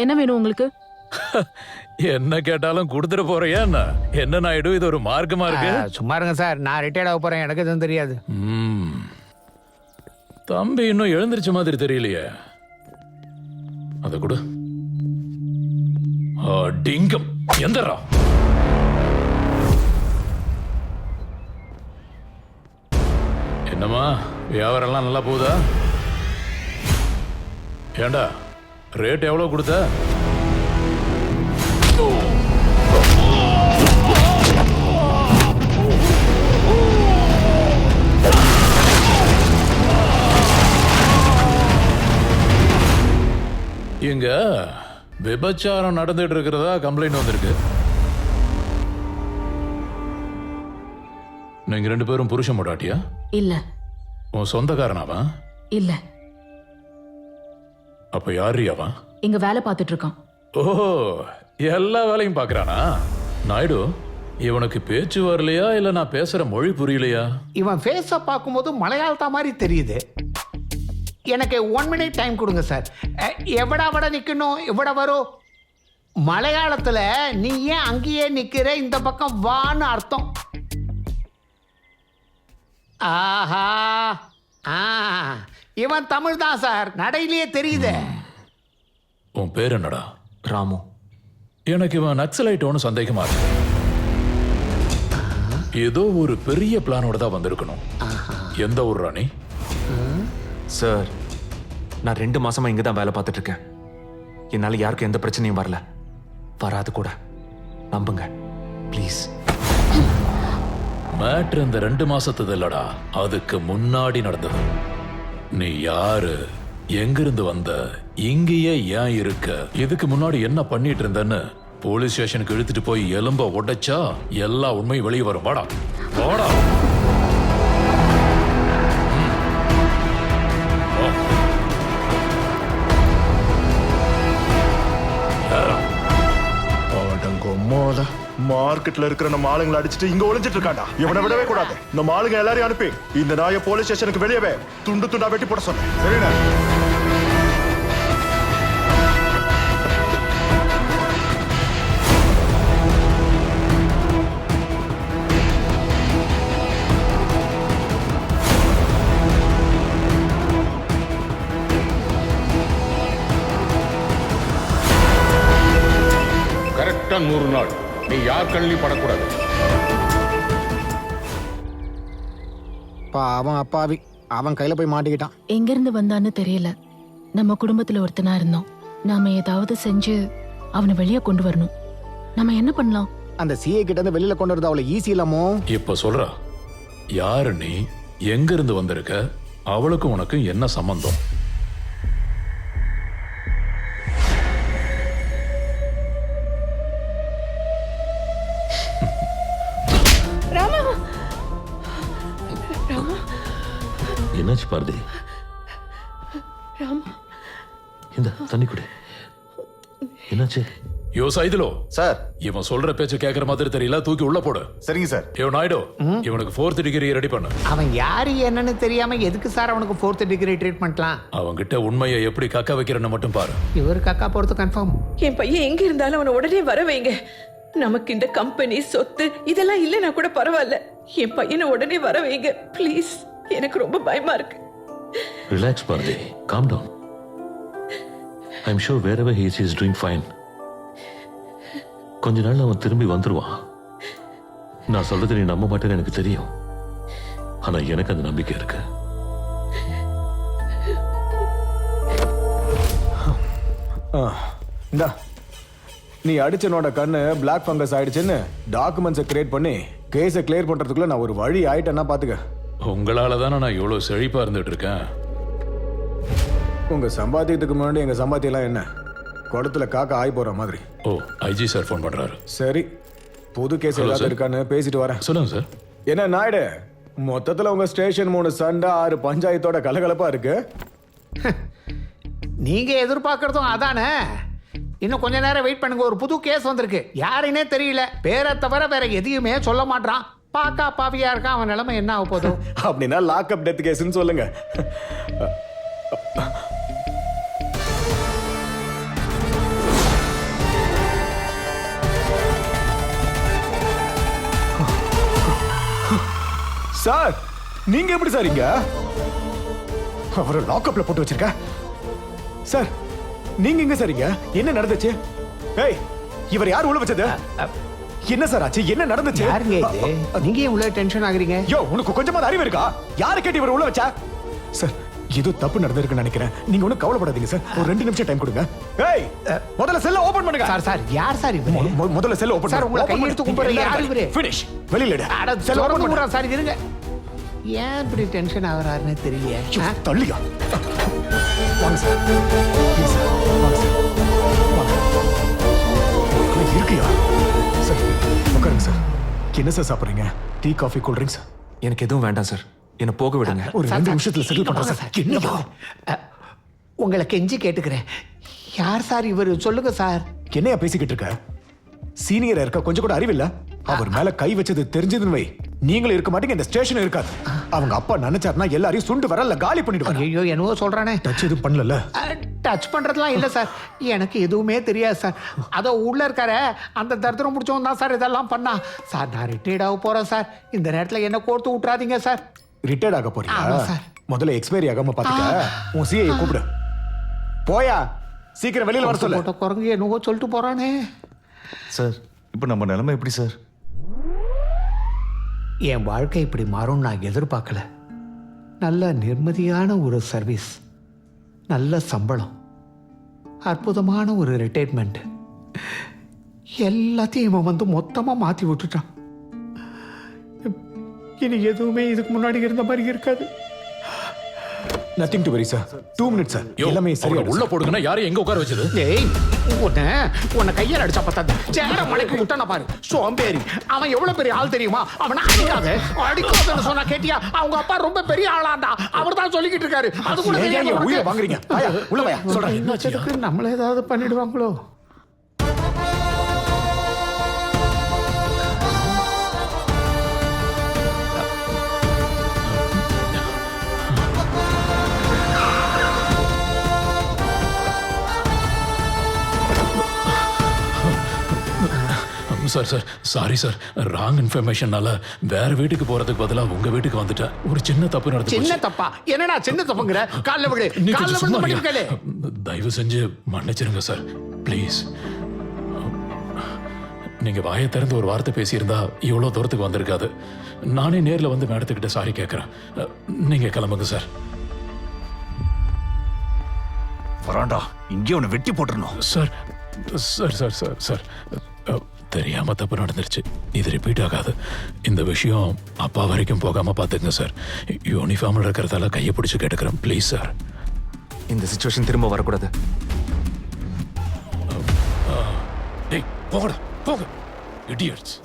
என்ன வேணும் உங்களுக்கு? என்ன கேட்டாலும் கொடுத்துட்டு போறியா என்ன நாயுடு, இது ஒரு மார்க்கமா இருக்கு? சும்மா இருங்க சார், நான் ரிட்டையர்ட் ஆக போறேன், எனக்கு எதுவும் தெரியாது. தம்பி இன்னும் எழுந்திருச்ச மாதிரி தெரியலையே. அத கொடு. டிங்கம் எந்தரா? என்னம்மா வியாபாரம்லாம் நல்லா போகுதா? ஏண்டா ரேட் எவ்வளவு கொடுத்த? இங்க விபச்சாரம் நடந்துட்டு இருக்கிறதா கம்ப்ளைண்ட் வந்திருக்கு. நீங்க 2 பேரும் புருஷன் பொண்டாட்டியா? இல்ல. உன் சொந்தக்காரனாவா? இல்ல. அப்ப யாரு அவன்? இங்க வேலை பார்த்துட்டு இருக்கான். ஓ, எல்லா வேலையும் பாக்குறானா? நாயுடு, இவனுக்கு பேச்சு வரலையா இல்ல நான் பேசுற மொழி புரியலையா? இவன் ஃபேஸை பார்க்கும்போது மலையாளத்தா மாதிரி தெரியுது. எனக்கு 1 மினிட் டைம் கொடுங்க சார். எவ்வளோ வட நிற்கணும், எவ்வளோ வரும்? மலையாளத்தில் நீ ஏன் அங்கேயே நிற்கிற, இந்த பக்கம் வான்னு அர்த்தம். ஆஹா, இவன் தமிழ் தான் சார், நடையிலேயே தெரியுது. உன் பேர் என்னடா? ராமு. எனக்கு இவன் நக்சலைட்டோன்னு சந்தேகமா இருக்கு. ஏதோ ஒரு பெரிய பிளானோட தான் வந்திருக்கணும். எந்த ஊர் ராணி? சார், நான் 2 மாசமா இங்க தான் வேலை பார்த்துட்டு இருக்கேன். என்னால யாருக்கும் எந்த பிரச்சனையும் வரல, வராது கூட. நம்புங்க ப்ளீஸ். மேட்ரு இந்த 2 மாசத்துது இல்லடா, அதுக்கு முன்னாடி நடந்தது. நீ யாரு, எங்கிருந்து வந்த, இங்கேயே ஏன் இருக்க, இதுக்கு முன்னாடி என்ன பண்ணிட்டு இருந்தன்னு போலீஸ் ஸ்டேஷனுக்கு இழுத்துட்டு போய் எலும்ப உடைச்சா எல்லா உண்மையும் வெளியே வரும். வாடா வாடா. மார்க்கெட்ல இருக்கிற நம்ம ஆளுங்களை அடிச்சுட்டு இங்க ஒளிஞ்சிட்டு இருக்காண்டா. இவனை விடவே கூடாது. நம்ம ஆளுங்க எல்லாரையும் அனுப்பி இந்த நாயை போலீஸ் ஸ்டேஷனுக்கு வெளியவே துண்டு துண்டா வெட்டி போட சொன்னேன். சரிண்ணா? கரெக்டா 100 நாள் நீ யார் கண்ணிலையும் படக்கூடாது. அவன் அப்பாவி, அவன் கையில போய் மாட்டிக்கிட்டான். எங்க இருந்து வந்தான்னு தெரியல. நம்ம குடும்பத்துல ஒருத்தனா இருந்தோம். நாம ஏதாவது செஞ்சு அவனை வெளியே கொண்டு வரணும். நம்ம என்ன பண்ணலாம்? அந்த சிஏ கிட்ட இருந்து வெளியில கொண்டு வரது அவ்வளவு ஈஸி இல்லாமோ? இப்ப சொல்றா, யாரு நீ, எங்க இருந்து வந்திருக்க, அவளுக்கும் உனக்கு என்ன சம்பந்தம்? என்னாச்சு பார்வதி? இந்த தண்ணி குடி. என்னாச்சு? யோ சைதுலோ சார், இவன் சொல்ற பேச்சு கேட்கற மாதிரி தெரியல, தூக்கி உள்ள போடு. சரிங்க சார். யோ நாயுடு, இவனுக்கு 4th டிகிரி ரெடி பண்ணு. அவன் யாரு என்னன்னு தெரியாம எதுக்கு சார் அவனுக்கு 4th டிகிரி ட்ரீட்மெண்ட்லாம்? அவன்கிட்ட உண்மையை எப்படி கக்க வைக்கிறன்னு மட்டும் பாரு. இவர் கக்கா போறது கன்ஃபார்ம். என் பையன் எங்க இருந்தாலும் அவனை உடனே வர வைங்க. நமக்கு இந்த கம்பெனி சொத்து இதெல்லாம் இல்லைன்னா கூட பரவாயில்ல, என் பையனை உடனே வர வைங்க ப்ளீஸ். எனக்கு ரொம்ப பயமா இருக்கு. Relax Parvati, calm down. I'm sure wherever he is doing fine. கொஞ்ச நாள் அவன் திரும்பி வந்துருவான். நான் சொல்றது நீ நம்ப மாட்டேன்னு எனக்கு தெரியும், ஆனா எனக்கு அந்த நம்பிக்கை இருக்கு. இந்தா, நீ அடிச்சனோட கண்ணு பிளாக் ஃபங்கஸ் ஆயிடுச்சுன்னு டாக்குமெண்ட்ஸை கிரியேட் பண்ணி கேஸை கிளியர் பண்றதுக்குள்ள நான் ஒரு வழி ஆயிட்டேன்னா பாத்துக்க. உங்களால தானே நான் இவ்வளவு செழிப்பா இருந்துட்டு இருக்கேன். உங்க சம்பாத்தியத்துக்கு முன்னாடி எங்க சம்பாத்தியம் என்ன குடத்துல காக்கா ஆகி போற மாதிரி. ஓ, ஐஜி சார் ஃபோன் பண்றாரு. சரி, புது கேஸ் ஏதாவது இருக்கான்னு பேசிட்டு வரேன். சொல்லுங்க சார். என்ன நாயுடு, மொத்தத்துல உங்க ஸ்டேஷன் 3 சண்டை 6 பஞ்சாயத்தோட கலகலப்பா இருக்கு. நீங்க எதிர்பார்க்கறதும் அதானே. இன்னும் கொஞ்ச நேரம் வெயிட் பண்ணுங்க, ஒரு புது கேஸ் வந்திருக்கு. யாருன்னே தெரியல, பேரை தவிர வேற எதையுமே சொல்ல மாட்டான். பாக்கா பாவியா இருக்கான், அவன் நிலைமை என்ன ஆக போதும்? அப்படின்னா லாக்அப் டெத் கேஸ்ன்னு சொல்லுங்க. சார் நீங்க எப்படி சார் இங்க அவரை லாக்அப்ல போட்டு வச்சிருக்க சார் நீங்க எங்க சார் இங்க என்ன நடந்துச்சு ஏய் இவர் யார் உள்ள வச்சது என்ன சார் ஆச்சு என்ன நடந்துச்சு யாருங்க இது நீங்க ஏன் இவ்வளவு டென்ஷன் ஆகுறீங்க யோ உனக்கு கொஞ்சமா அறிவு இருக்கா யாரை கேட்டு இவர் உள்ள வச்சா சார் ஏதோ தப்பு நடந்திருக்குன்னு நினைக்கிறேன் நீங்க ஒன்றும் கவலைப்படாதீங்க சார் ஒரு 2 நிமிஷம் டைம் கொடுங்க ஏய் முதல்ல செல்ல ஓபன் பண்ணுங்க சார் யார் சார் இவரு முதல்ல செல்ல ஓபன் சார் உங்களை கையெடுத்து கும்பிடுற யார் இவரு ஃபினிஷ் வெளியில எடு அட செல்ல திறந்து ஓபன் விடுறா பண்ணுங்க சார் இருங்க ஏன் இப்படி டென்ஷன் ஆகுறாருன்னு தெரியல தள்ளியா வாங்க சார் Please sir. வாங்க சார் வாங்க இருக்கியா சார் உட்காருங்க சார் என்ன சார் சாப்பிட்றீங்க டீ காஃபி கூல் ட்ரிங்க்ஸ் எனக்கு எதுவும் வேண்டாம் சார் என்னை போக விடுங்க ஒரு 2 நிமிஷத்துல செட்டில் பண்றேன் சார் என்னப்பா உங்களை கெஞ்சி கேட்டுக்கிறேன் யார் சார் இவர் சொல்லுங்க சார் என்னையா பேசிக்கிட்டு இருக்க சீனியரா இருக்க கொஞ்சம் கூட அறிவில்ல அவர் மேல கை வச்சது தெரிஞ்சதுன்னு வை நீங்களும் இருக்க மாட்டீங்க இந்த ஸ்டேஷன் இருக்காது அவங்க அப்பா நினைச்சாருன்னா எல்லாரையும் சுண்டு வரல காலி பண்ணிடுவாங்க ஐயோ என்னவோ சொல்றானே டச் எதுவும் பண்ணல டச் பண்றதுலாம் இல்ல சார் எனக்கு எதுவுமே தெரியாது சார் அதோ உள்ள இருக்காரு அந்த தரித்திரம் முடிச்சவன் தான் சார் இதெல்லாம் பண்ணா சார் நான் ரிட்டையர்ட் ஆக போறேன் சார் இந்த நேரத்துல என்ன கோர்த்து விட்டுறாதீங்க சார் ரிட்டையர்ட் ஆக ஆமா போறீங்க சார். முதல்ல எக்ஸ்பைரி ஆகாம பாத்துக்க உன் சிஐ கூப்பிடு போயா சீக்கிரம் வெளியில வர சொல்லு போட்ட குரங்கு என்னவோ சொல்லிட்டு போறானே சார் இப்போ நம்ம நிலைமை எப்படி சார் என் வாழ்க்கை இப்படி மாறும் நான் எதிர்பார்க்கல நல்ல நிம்மதியான ஒரு சர்வீஸ் நல்ல சம்பளம் அற்புதமான ஒரு ரிட்டையர்மெண்ட் எல்லாத்தையும் இவன் வந்து மொத்தமா மாத்தி விட்டுட்டான் இனி எதுவுமே இதுக்கு முன்னாடி இருந்த மாதிரி இருக்காது nothing to very sir 2 minutes sir யோ, எல்லாமே அவரை சரியா உள்ள போடுங்கன்னா யாரையும் எங்க உட்கார வச்சது ஏய் உன்னை கையால் அடிச்சா பத்தாது சேர மலைக்கு விட்டான பாரு சோம்பேறி அவன் எவ்வளவு பெரிய ஆள் தெரியுமா அவனை அடிக்காதுன்னு சொன்னா கேட்டியா அவங்க அப்பா ரொம்ப பெரிய ஆளாண்டா அவர் தான் சொல்லிக்கிட்டு இருக்காரு அது கூட ஏன் தெரியாம ஏன் உயிரை உனக்கு? வாங்குறீங்க ஆயா உள்ள வாயா சொல்றேன் இன்னொருத்தருக்கு நம்மள ஏதாவது பண்ணிடுவாங்களோ சார் சாரி சார் ராங் இன்ஃபர்மேஷனால வேற வீட்டுக்கு போறதுக்கு பதிலா உங்க வீட்டுக்கு வந்துட்டேன் ஒரு சின்ன தப்பு நடந்து சின்ன போச்சு. தப்பா என்னடா சின்ன தப்புங்கிற கால்ல விடு நீ கால்ல கொஞ்சம் சும்மா விடு இருங்க. பண்ணிருக்கலே தயவு செஞ்சு மன்னிச்சிருங்க சார் ப்ளீஸ் நீங்க வாயை திறந்து ஒரு வார்த்தை பேசியிருந்தா இவ்வளோ தூரத்துக்கு வந்திருக்காது நானே நேர்ல வந்து மேடத்துக்கிட்ட சாரி கேட்கறேன் நீங்க கிளம்புங்க சார் வராண்டா இங்கே உன்னை வெட்டி போட்டுறணும் sir sir sir sir sir தெரியாம தப்பு நடந்துருச்சு இது ரிப்பீட் ஆகாது இந்த விஷயம் அப்பா வரைக்கும் போகாம பாத்துங்க சார் யூனிஃபார்ம்ல இருக்கிறதால கையை பிடிச்சு கேட்டுக்கிறேன் ப்ளீஸ் சார் இந்த சிச்சுவேஷன் திரும்ப வரக்கூடாது டேய் போங்கடா போங்க இடியட்ஸ்